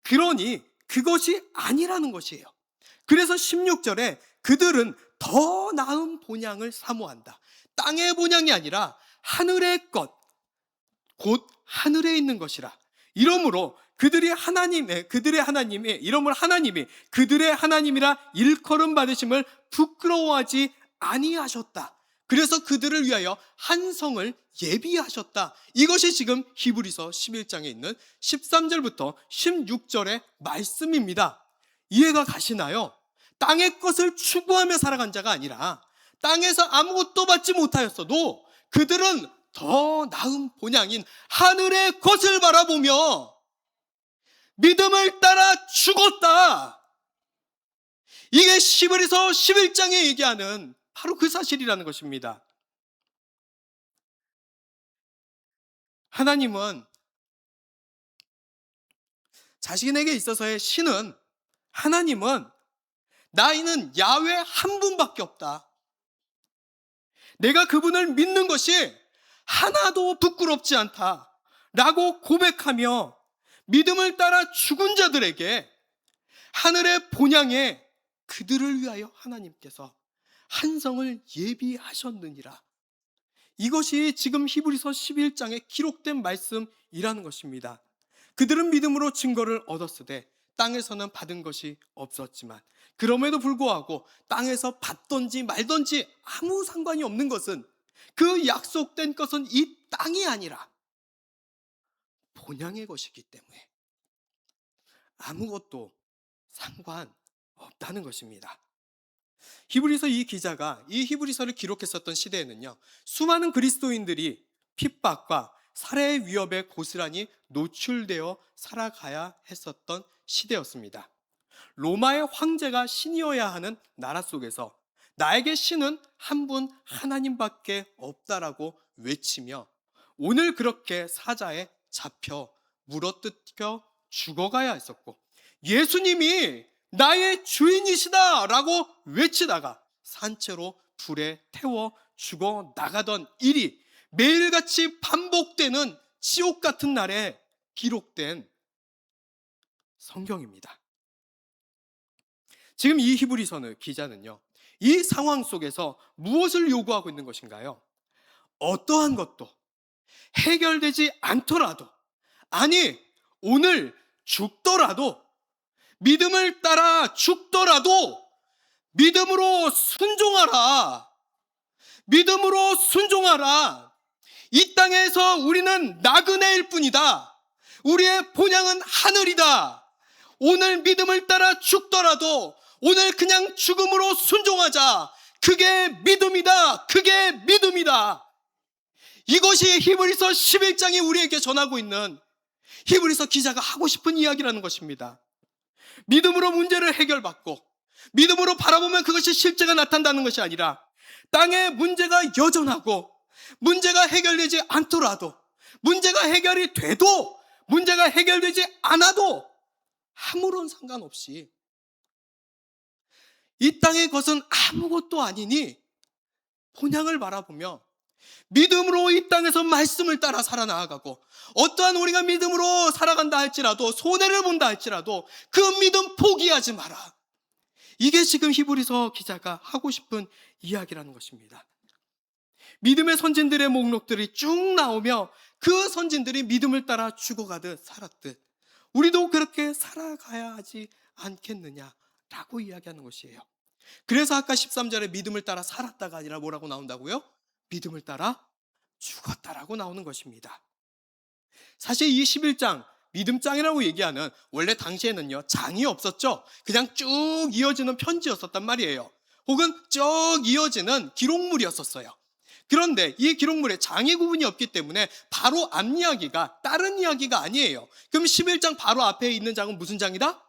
그러니 그것이 아니라는 것이에요. 그래서 16절에 그들은 더 나은 본향을 사모한다. 땅의 본향이 아니라 하늘의 것, 곧 하늘에 있는 것이라. 이러므로 그들의 하나님이 그들의 하나님이라 일컬음 받으심을 부끄러워하지 아니하셨다. 그래서 그들을 위하여 한 성을 예비하셨다. 이것이 지금 히브리서 11장에 있는 13절부터 16절의 말씀입니다. 이해가 가시나요? 땅의 것을 추구하며 살아간 자가 아니라 땅에서 아무것도 받지 못하였어도 그들은 더 나은 본향인 하늘의 것을 바라보며 믿음을 따라 죽었다. 이게 히브리서 11장에 얘기하는 바로 그 사실이라는 것입니다. 하나님은, 자신에게 있어서의 신은, 하나님은 나이는 야훼 한 분밖에 없다. 내가 그분을 믿는 것이 하나도 부끄럽지 않다 라고 고백하며 믿음을 따라 죽은 자들에게 하늘의 본향에 그들을 위하여 하나님께서 한 성을 예비하셨느니라. 이것이 지금 히브리서 11장에 기록된 말씀이라는 것입니다. 그들은 믿음으로 증거를 얻었으되 땅에서는 받은 것이 없었지만 그럼에도 불구하고 땅에서 받던지 말던지 아무 상관이 없는 것은 그 약속된 것은 이 땅이 아니라 본향의 것이기 때문에 아무것도 상관없다는 것입니다. 히브리서 이 기자가 이 히브리서를 기록했었던 시대에는요, 수많은 그리스도인들이 핍박과 살해의 위협에 고스란히 노출되어 살아가야 했었던 시대였습니다. 로마의 황제가 신이어야 하는 나라 속에서 나에게 신은 한 분 하나님밖에 없다라고 외치며 오늘 그렇게 사자에 잡혀 물어뜯겨 죽어가야 했었고, 예수님이 나의 주인이시다 라고 외치다가 산채로 불에 태워 죽어 나가던 일이 매일같이 반복되는 지옥 같은 날에 기록된 성경입니다. 지금 이 히브리서 기자는요, 이 상황 속에서 무엇을 요구하고 있는 것인가요? 어떠한 것도 해결되지 않더라도, 아니 오늘 죽더라도, 믿음을 따라 죽더라도 믿음으로 순종하라. 믿음으로 순종하라. 이 땅에서 우리는 나그네일 뿐이다. 우리의 본향은 하늘이다. 오늘 믿음을 따라 죽더라도 오늘 그냥 죽음으로 순종하자. 그게 믿음이다. 그게 믿음이다. 이것이 히브리서 11장이 우리에게 전하고 있는 히브리서 기자가 하고 싶은 이야기라는 것입니다. 믿음으로 문제를 해결받고 믿음으로 바라보면 그것이 실제가 나타난다는 것이 아니라 땅에 문제가 여전하고 문제가 해결되지 않더라도, 문제가 해결이 돼도 문제가 해결되지 않아도 아무런 상관없이 이 땅의 것은 아무것도 아니니 본향을 바라보며 믿음으로 이 땅에서 말씀을 따라 살아나가고, 어떠한 우리가 믿음으로 살아간다 할지라도, 손해를 본다 할지라도 그 믿음 포기하지 마라. 이게 지금 히브리서 기자가 하고 싶은 이야기라는 것입니다. 믿음의 선진들의 목록들이 쭉 나오며 그 선진들이 믿음을 따라 죽어가듯 살았듯 우리도 그렇게 살아가야 하지 않겠느냐라고 이야기하는 것이에요. 그래서 아까 13절에 믿음을 따라 살았다가 아니라 뭐라고 나온다고요? 믿음을 따라 죽었다라고 나오는 것입니다. 사실 이 11장 믿음장이라고 얘기하는, 원래 당시에는요 장이 없었죠. 그냥 쭉 이어지는 편지였었단 말이에요. 혹은 쭉 이어지는 기록물이었었어요. 그런데 이 기록물에 장의 구분이 없기 때문에 바로 앞 이야기가 다른 이야기가 아니에요. 그럼 11장 바로 앞에 있는 장은 무슨 장이다?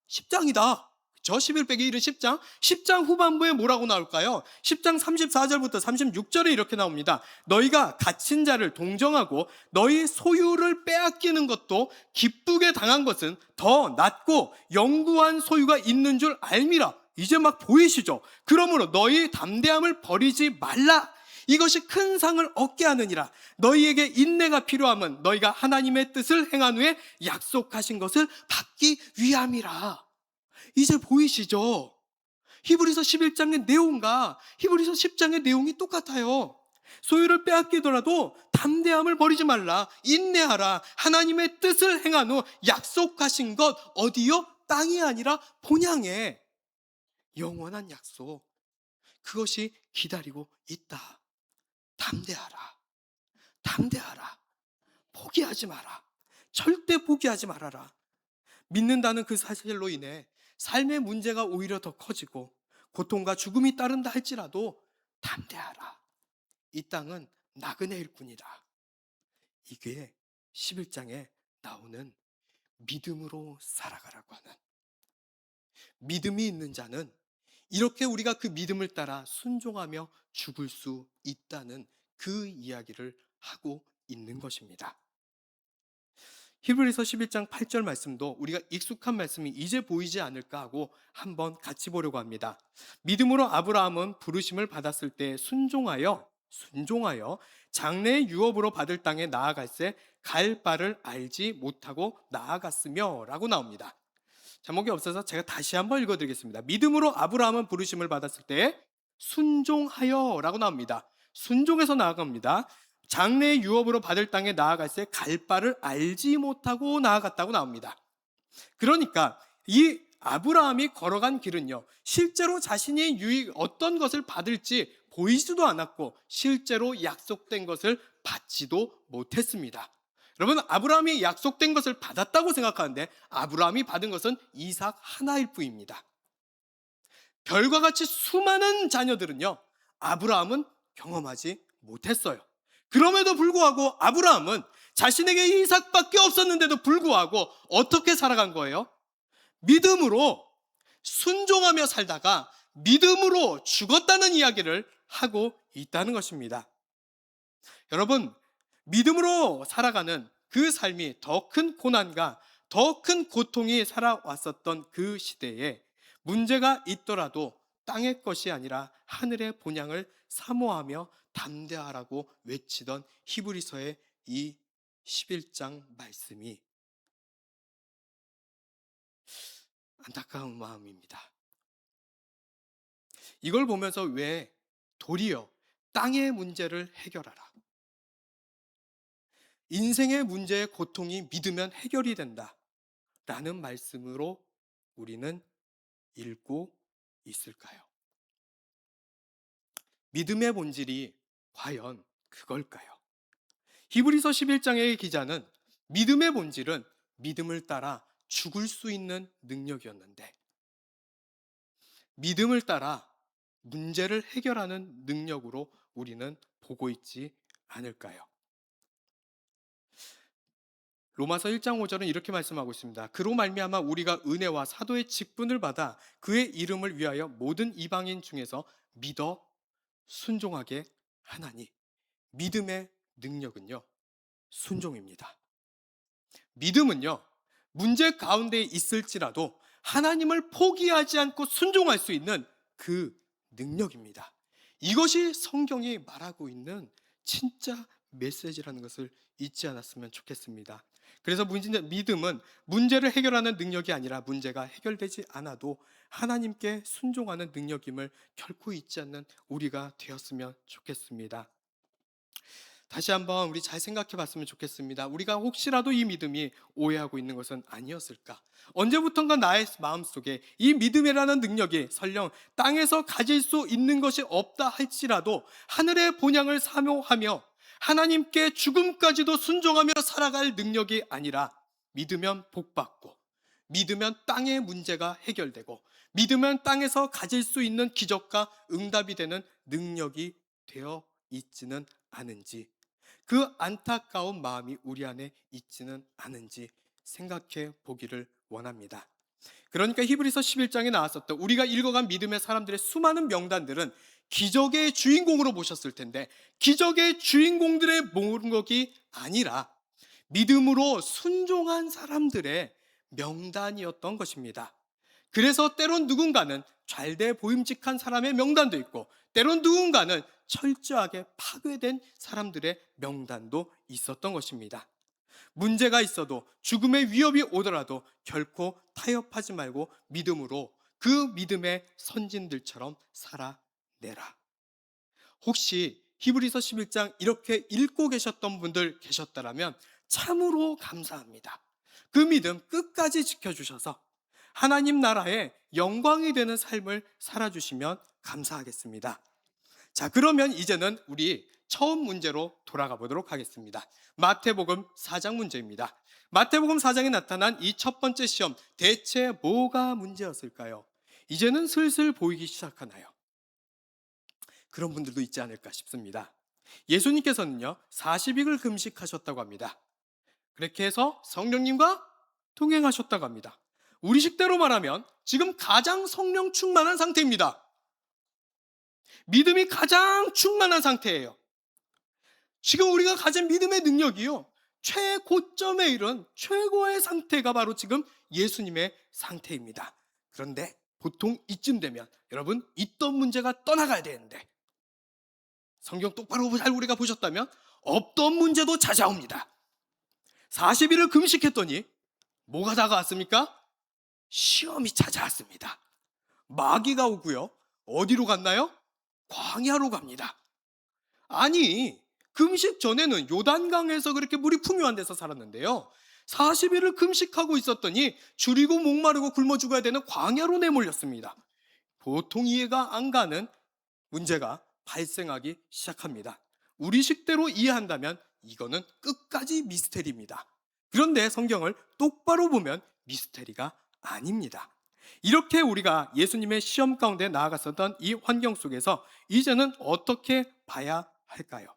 10장이다. 저 11 빼기 1은 10장. 10장 후반부에 뭐라고 나올까요? 10장 34절부터 36절에 이렇게 나옵니다. 너희가 갇힌 자를 동정하고 너희 소유를 빼앗기는 것도 기쁘게 당한 것은 더 낫고 영구한 소유가 있는 줄 알미라. 이제 막 보이시죠? 그러므로 너희 담대함을 버리지 말라. 이것이 큰 상을 얻게 하느니라. 너희에게 인내가 필요함은 너희가 하나님의 뜻을 행한 후에 약속하신 것을 받기 위함이라. 이제 보이시죠? 히브리서 11장의 내용과 히브리서 10장의 내용이 똑같아요. 소유를 빼앗기더라도 담대함을 버리지 말라. 인내하라. 하나님의 뜻을 행한 후 약속하신 것 어디요? 땅이 아니라 본향에 영원한 약속, 그것이 기다리고 있다. 담대하라. 담대하라. 포기하지 마라. 절대 포기하지 말아라. 믿는다는 그 사실로 인해 삶의 문제가 오히려 더 커지고 고통과 죽음이 따른다 할지라도 담대하라. 이 땅은 나그네일 뿐이다. 이게 11장에 나오는 믿음으로 살아가라고 하는, 믿음이 있는 자는 이렇게 우리가 그 믿음을 따라 순종하며 죽을 수 있다는 그 이야기를 하고 있는 것입니다. 히브리서 11장 8절 말씀도 우리가 익숙한 말씀이 이제 보이지 않을까 하고 한번 같이 보려고 합니다. 믿음으로 아브라함은 부르심을 받았을 때 순종하여 장래의 유업으로 받을 땅에 나아갈새 갈 바를 알지 못하고 나아갔으며 라고 나옵니다. 자막이 없어서 제가 다시 한번 읽어드리겠습니다. 믿음으로 아브라함은 부르심을 받았을 때 순종하여 라고 나옵니다. 순종해서 나아갑니다. 장래의 유업으로 받을 땅에 나아갈새 갈 바를 알지 못하고 나아갔다고 나옵니다. 그러니까 이 아브라함이 걸어간 길은요, 실제로 자신이 어떤 것을 받을지 보이지도 않았고 실제로 약속된 것을 받지도 못했습니다. 여러분, 아브라함이 약속된 것을 받았다고 생각하는데 아브라함이 받은 것은 이삭 하나일 뿐입니다. 별과 같이 수많은 자녀들은요, 아브라함은 경험하지 못했어요. 그럼에도 불구하고 아브라함은 자신에게 이삭밖에 없었는데도 불구하고 어떻게 살아간 거예요? 믿음으로 순종하며 살다가 믿음으로 죽었다는 이야기를 하고 있다는 것입니다. 여러분, 믿음으로 살아가는 그 삶이 더 큰 고난과 더 큰 고통이 살아왔었던 그 시대에 문제가 있더라도 땅의 것이 아니라 하늘의 본향을 사모하며 담대하라고 외치던 히브리서의 이 11장 말씀이 안타까운 마음입니다. 이걸 보면서 왜 도리어 땅의 문제를 해결하라, 인생의 문제의 고통이 믿으면 해결이 된다 라는 말씀으로 우리는 읽고 있을까요? 믿음의 본질이 과연 그걸까요? 히브리서 11장의 기자는 믿음의 본질은 믿음을 따라 죽을 수 있는 능력이었는데 믿음을 따라 문제를 해결하는 능력으로 우리는 보고 있지 않을까요? 로마서 1장 5절은 이렇게 말씀하고 있습니다. 그로 말미암아 우리가 은혜와 사도의 직분을 받아 그의 이름을 위하여 모든 이방인 중에서 믿어 순종하게 하나니. 믿음의 능력은요, 순종입니다. 믿음은요, 문제 가운데 있을지라도 하나님을 포기하지 않고 순종할 수 있는 그 능력입니다. 이것이 성경이 말하고 있는 진짜 메시지라는 것을 잊지 않았으면 좋겠습니다. 그래서 믿음은 문제를 해결하는 능력이 아니라 문제가 해결되지 않아도 하나님께 순종하는 능력임을 결코 잊지 않는 우리가 되었으면 좋겠습니다. 다시 한번 우리 잘 생각해 봤으면 좋겠습니다. 우리가 혹시라도 이 믿음이 오해하고 있는 것은 아니었을까? 언제부턴가 나의 마음속에 이 믿음이라는 능력이 설령 땅에서 가질 수 있는 것이 없다 할지라도 하늘의 본향을 사모하며 하나님께 죽음까지도 순종하며 살아갈 능력이 아니라 믿으면 복받고 믿으면 땅의 문제가 해결되고 믿으면 땅에서 가질 수 있는 기적과 응답이 되는 능력이 되어 있지는 않은지, 그 안타까운 마음이 우리 안에 있지는 않은지 생각해 보기를 원합니다. 그러니까 히브리서 11장에 나왔었던 우리가 읽어간 믿음의 사람들의 수많은 명단들은 기적의 주인공으로 보셨을 텐데 기적의 주인공들의 목록이 아니라 믿음으로 순종한 사람들의 명단이었던 것입니다. 그래서 때론 누군가는 잘돼 보임직한 사람의 명단도 있고 때론 누군가는 철저하게 파괴된 사람들의 명단도 있었던 것입니다. 문제가 있어도 죽음의 위협이 오더라도 결코 타협하지 말고 믿음으로 그 믿음의 선진들처럼 살아내라. 혹시 히브리서 11장 이렇게 읽고 계셨던 분들 계셨다면 참으로 감사합니다. 그 믿음 끝까지 지켜주셔서 하나님 나라의 영광이 되는 삶을 살아주시면 감사하겠습니다. 자, 그러면 이제는 우리 처음 문제로 돌아가 보도록 하겠습니다. 마태복음 4장 문제입니다. 마태복음 4장에 나타난 이 첫 번째 시험, 대체 뭐가 문제였을까요? 이제는 슬슬 보이기 시작하나요? 그런 분들도 있지 않을까 싶습니다. 예수님께서는요 40일을 금식하셨다고 합니다. 그렇게 해서 성령님과 동행하셨다고 합니다. 우리 식대로 말하면 지금 가장 성령 충만한 상태입니다. 믿음이 가장 충만한 상태예요. 지금 우리가 가진 믿음의 능력이요 최고점에 이른 최고의 상태가 바로 지금 예수님의 상태입니다. 그런데 보통 이쯤 되면 여러분 있던 문제가 떠나가야 되는데 성경 똑바로 잘 우리가 보셨다면 없던 문제도 찾아옵니다. 40일을 금식했더니 뭐가 다가왔습니까? 시험이 찾아왔습니다. 마귀가 오고요. 어디로 갔나요? 광야로 갑니다. 아니 금식 전에는 요단강에서 그렇게 물이 풍요한 데서 살았는데요 40일을 금식하고 있었더니 줄이고 목마르고 굶어 죽어야 되는 광야로 내몰렸습니다. 보통 이해가 안 가는 문제가 발생하기 시작합니다. 우리 식대로 이해한다면 이거는 끝까지 미스테리입니다. 그런데 성경을 똑바로 보면 미스테리가 아닙니다. 이렇게 우리가 예수님의 시험 가운데 나아갔었던 이 환경 속에서 이제는 어떻게 봐야 할까요?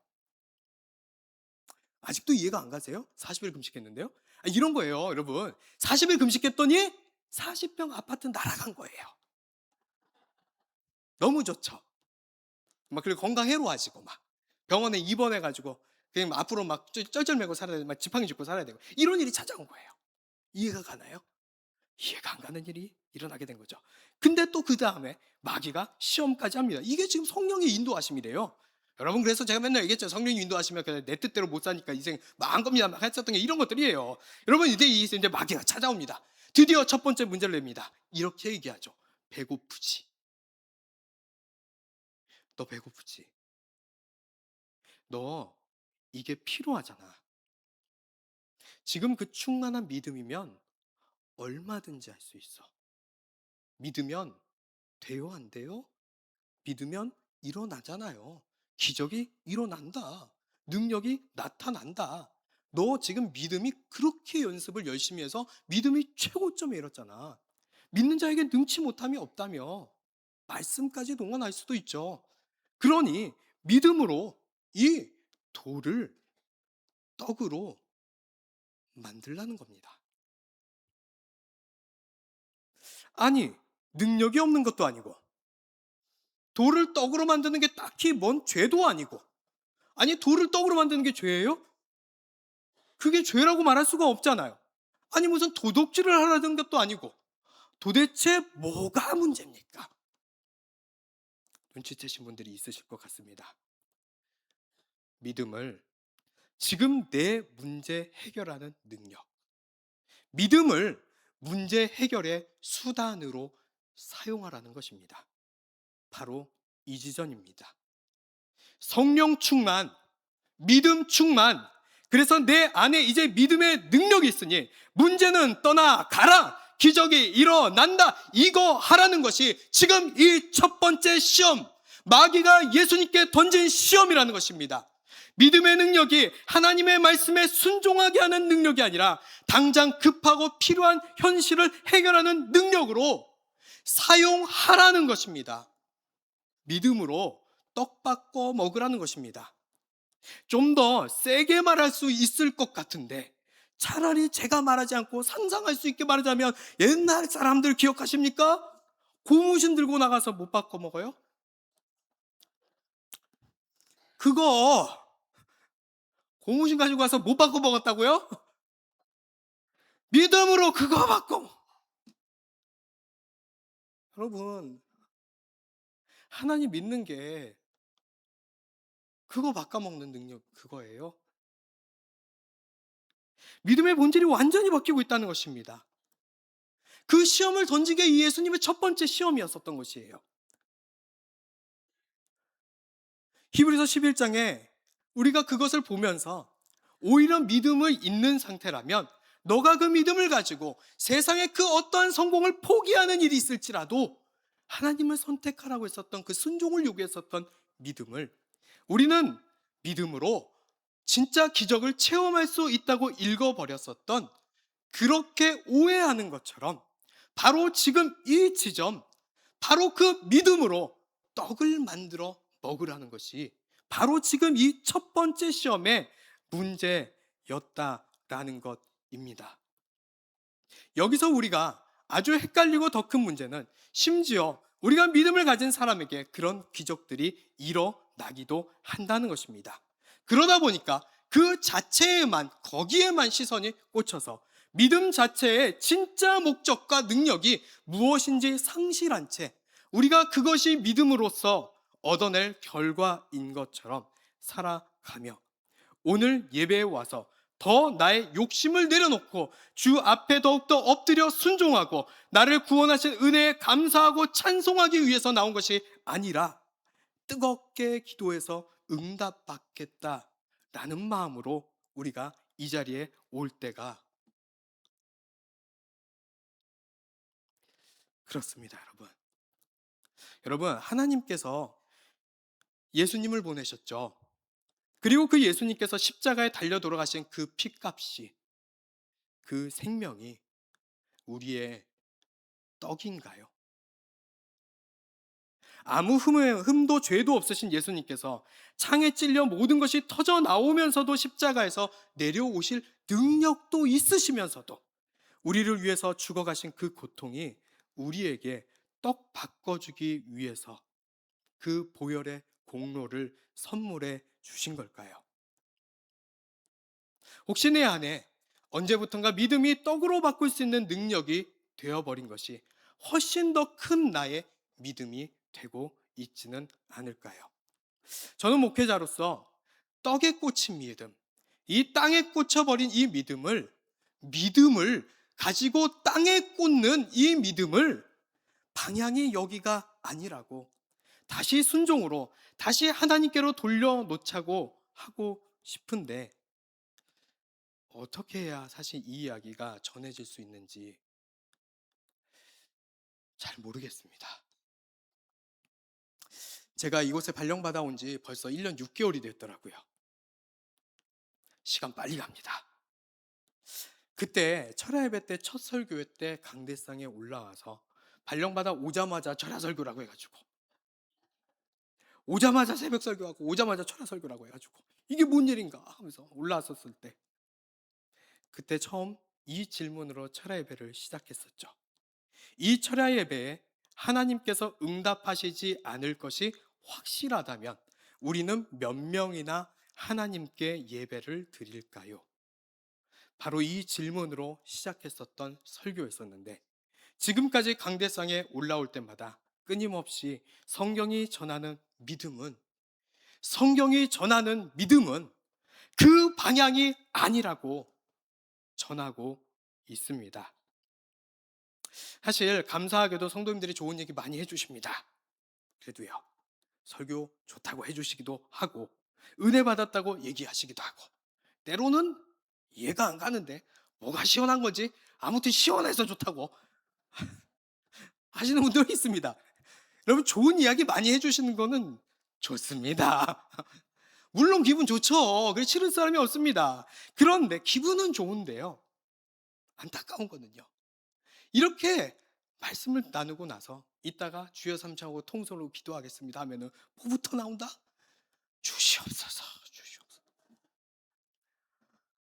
아직도 이해가 안 가세요? 40일 금식했는데요? 이런 거예요, 여러분. 40일 금식했더니 40평 아파트 날아간 거예요. 너무 좋죠. 막 그리고 건강 해로워지고 막 병원에 입원해가지고 그냥 앞으로 막 쩔쩔매고 살아야 되고 막 지팡이 짚고 살아야 되고 이런 일이 찾아온 거예요. 이해가 가나요? 이해가 안 가는 일이 일어나게 된 거죠. 근데 또 그 다음에 마귀가 시험까지 합니다. 이게 지금 성령의 인도하심이래요. 여러분, 그래서 제가 맨날 얘기했죠. 성령이 인도하시면 그냥 내 뜻대로 못 사니까 인생 망한 겁니다 막 했었던 게 이런 것들이에요. 여러분, 이제 마귀가 찾아옵니다. 드디어 첫 번째 문제를 냅니다. 이렇게 얘기하죠. 배고프지? 너 배고프지? 너 이게 필요하잖아. 지금 그 충만한 믿음이면 얼마든지 할 수 있어. 믿으면 돼요, 안 돼요? 믿으면 일어나잖아요. 기적이 일어난다. 능력이 나타난다. 너 지금 믿음이 그렇게 연습을 열심히 해서 믿음이 최고점에 이뤘잖아. 믿는 자에게 능치 못함이 없다며 말씀까지 동원할 수도 있죠. 그러니 믿음으로 이 돌을 떡으로 만들라는 겁니다. 아니, 능력이 없는 것도 아니고 돌을 떡으로 만드는 게 딱히 뭔 죄도 아니고, 아니 돌을 떡으로 만드는 게 죄예요? 그게 죄라고 말할 수가 없잖아요. 아니 무슨 도둑질을 하라는 것도 아니고 도대체 뭐가 문제입니까? 눈치채신 분들이 있으실 것 같습니다. 믿음을 지금 내 문제 해결하는 능력, 믿음을 문제 해결의 수단으로 사용하라는 것입니다. 바로 이 지점입니다. 성령 충만, 믿음 충만. 그래서 내 안에 이제 믿음의 능력이 있으니 문제는 떠나가라. 기적이 일어난다. 이거 하라는 것이 지금 이 첫 번째 시험, 마귀가 예수님께 던진 시험이라는 것입니다. 믿음의 능력이 하나님의 말씀에 순종하게 하는 능력이 아니라 당장 급하고 필요한 현실을 해결하는 능력으로 사용하라는 것입니다. 믿음으로 떡 바꿔 먹으라는 것입니다. 좀 더 세게 말할 수 있을 것 같은데 차라리 제가 말하지 않고 상상할 수 있게 말하자면 옛날 사람들 기억하십니까? 고무신 들고 나가서 못 바꿔 먹어요? 그거 고무신 가지고 가서 못 바꿔 먹었다고요? 믿음으로 그거 바꿔. 여러분, 하나님 믿는 게 그거 바꿔 먹는 능력 그거예요. 믿음의 본질이 완전히 바뀌고 있다는 것입니다. 그 시험을 던진 게 예수님의 첫 번째 시험이었었던 것이에요. 히브리서 11장에 우리가 그것을 보면서 오히려 믿음을 잃는 상태라면 너가 그 믿음을 가지고 세상의 그 어떠한 성공을 포기하는 일이 있을지라도 하나님을 선택하라고 했었던 그 순종을 요구했었던 믿음을 우리는 믿음으로 진짜 기적을 체험할 수 있다고 읽어버렸었던, 그렇게 오해하는 것처럼 바로 지금 이 지점, 바로 그 믿음으로 떡을 만들어 먹으라는 것이 바로 지금 이 첫 번째 시험의 문제였다라는 것입니다. 여기서 우리가 아주 헷갈리고 더 큰 문제는 심지어 우리가 믿음을 가진 사람에게 그런 기적들이 일어나기도 한다는 것입니다. 그러다 보니까 그 자체에만, 거기에만 시선이 꽂혀서 믿음 자체의 진짜 목적과 능력이 무엇인지 상실한 채 우리가 그것이 믿음으로써 얻어낼 결과인 것처럼 살아가며 오늘 예배에 와서 더 나의 욕심을 내려놓고 주 앞에 더욱더 엎드려 순종하고 나를 구원하신 은혜에 감사하고 찬송하기 위해서 나온 것이 아니라 뜨겁게 기도해서 응답받겠다라는 마음으로 우리가 이 자리에 올 때가 그렇습니다, 여러분. 여러분, 하나님께서 예수님을 보내셨죠. 그리고 그 예수님께서 십자가에 달려 돌아가신 그 피값이, 그 생명이 우리의 떡인가요? 아무 흠도 죄도 없으신 예수님께서 창에 찔려 모든 것이 터져 나오면서도 십자가에서 내려오실 능력도 있으시면서도 우리를 위해서 죽어가신 그 고통이 우리에게 떡 바꿔주기 위해서 그 보혈의 공로를 선물해 주신 걸까요? 혹시 내 안에 언제부턴가 믿음이 떡으로 바꿀 수 있는 능력이 되어버린 것이 훨씬 더 큰 나의 믿음이 되고 있지는 않을까요? 저는 목회자로서 떡에 꽂힌 믿음, 이 땅에 꽂혀버린 이 믿음을 가지고 땅에 꽂는 이 믿음을 방향이 여기가 아니라고 다시 순종으로, 다시 하나님께로 돌려놓자고 하고 싶은데, 어떻게 해야 사실 이 이야기가 전해질 수 있는지 잘 모르겠습니다. 제가 이곳에 발령받아 온 지 벌써 1년 6개월이 됐더라고요. 시간 빨리 갑니다. 그때 철야 예배 때 첫 설교회 때 강대상에 올라와서 발령받아 오자마자 철야 설교라고 해가지고, 오자마자 새벽 설교하고 오자마자 철야 설교라고 해가지고, 이게 뭔 일인가 하면서 올라왔었을 때, 그때 처음 이 질문으로 철야 예배를 시작했었죠. 이 철야 예배에 하나님께서 응답하시지 않을 것이 확실하다면 우리는 몇 명이나 하나님께 예배를 드릴까요? 바로 이 질문으로 시작했었던 설교였었는데, 지금까지 강대상에 올라올 때마다 끊임없이 성경이 전하는 믿음은 그 방향이 아니라고 전하고 있습니다. 사실 감사하게도 성도님들이 좋은 얘기 많이 해주십니다. 그래도요, 설교 좋다고 해주시기도 하고 은혜 받았다고 얘기하시기도 하고, 때로는 이해가 안 가는데 뭐가 시원한 건지 아무튼 시원해서 좋다고 하시는 분들이 있습니다. 여러분, 좋은 이야기 많이 해주시는 거는 좋습니다. 물론 기분 좋죠. 그래 싫은 사람이 없습니다. 그런데 기분은 좋은데요, 안타까운 거는요, 이렇게 말씀을 나누고 나서 이따가 주여 삼창하고 통솔로 기도하겠습니다 하면은 뭐부터 나온다? 주시옵소서, 주시옵소서.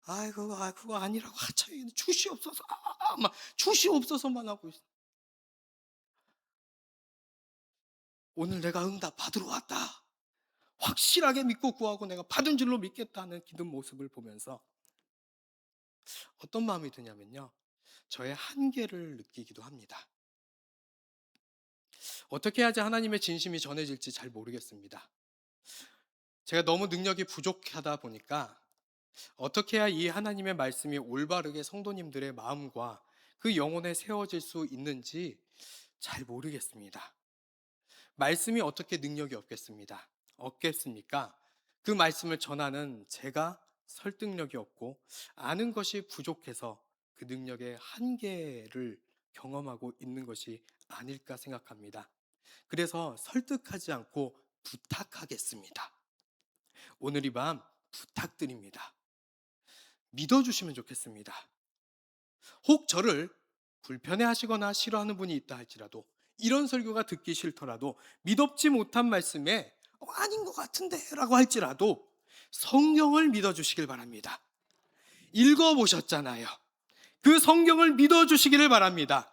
아이고, 그거 아니라고 하차에 주시옵소서, 막 주시옵소서만 하고 있어. 오늘 내가 응답 받으러 왔다, 확실하게 믿고 구하고 내가 받은 줄로 믿겠다는 기도 모습을 보면서 어떤 마음이 드냐면요, 저의 한계를 느끼기도 합니다. 어떻게 해야지 하나님의 진심이 전해질지 잘 모르겠습니다. 제가 너무 능력이 부족하다 보니까 어떻게 해야 이 하나님의 말씀이 올바르게 성도님들의 마음과 그 영혼에 세워질 수 있는지 잘 모르겠습니다. 말씀이 어떻게 능력이 없겠습니까? 그 말씀을 전하는 제가 설득력이 없고 아는 것이 부족해서 그 능력의 한계를 경험하고 있는 것이 아닐까 생각합니다. 그래서 설득하지 않고 부탁하겠습니다. 오늘 이 밤 부탁드립니다. 믿어주시면 좋겠습니다. 혹 저를 불편해 하시거나 싫어하는 분이 있다 할지라도, 이런 설교가 듣기 싫더라도, 믿op지 못한 말씀에 아닌 것 같은데 라고 할지라도 성경을 믿어주시길 바랍니다. 읽어보셨잖아요. 그 성경을 믿어주시기를 바랍니다.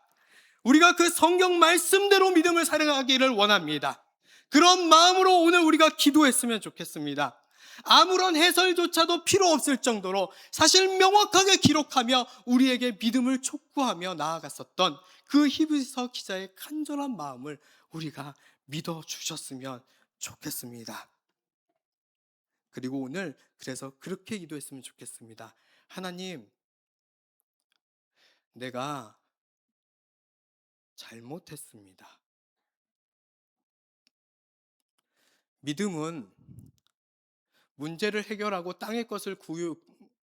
우리가 그 성경 말씀대로 믿음을 살아가기를 원합니다. 그런 마음으로 오늘 우리가 기도했으면 좋겠습니다. 아무런 해설조차도 필요 없을 정도로 사실 명확하게 기록하며 우리에게 믿음을 촉구하며 나아갔었던 그 히브리서 기자의 간절한 마음을 우리가 믿어주셨으면 좋겠습니다. 그리고 오늘 그래서 그렇게 기도했으면 좋겠습니다. 하나님, 내가 잘못했습니다. 믿음은 문제를 해결하고 땅의 것을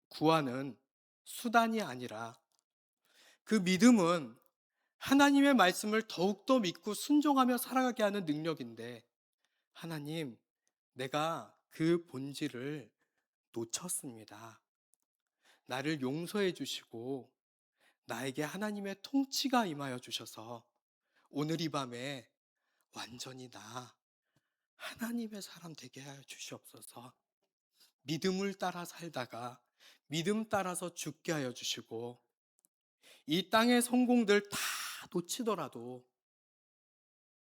구하는 수단이 아니라, 그 믿음은 하나님의 말씀을 더욱더 믿고 순종하며 살아가게 하는 능력인데, 하나님, 내가 그 본질을 놓쳤습니다. 나를 용서해 주시고 나에게 하나님의 통치가 임하여 주셔서 오늘 이 밤에 완전히 나 하나님의 사람 되게 하여 주시옵소서. 믿음을 따라 살다가 믿음 따라서 죽게 하여 주시고, 이 땅의 성공들 다 놓치더라도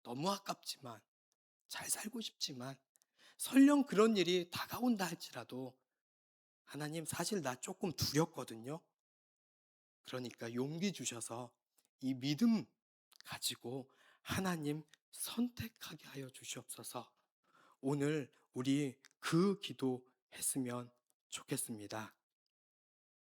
너무 아깝지만, 잘 살고 싶지만, 설령 그런 일이 다가온다 할지라도 하나님, 사실 나 조금 두렵거든요. 그러니까 용기 주셔서 이 믿음 가지고 하나님 선택하게 하여 주시옵소서. 오늘 우리 그 기도 했으면 좋겠습니다.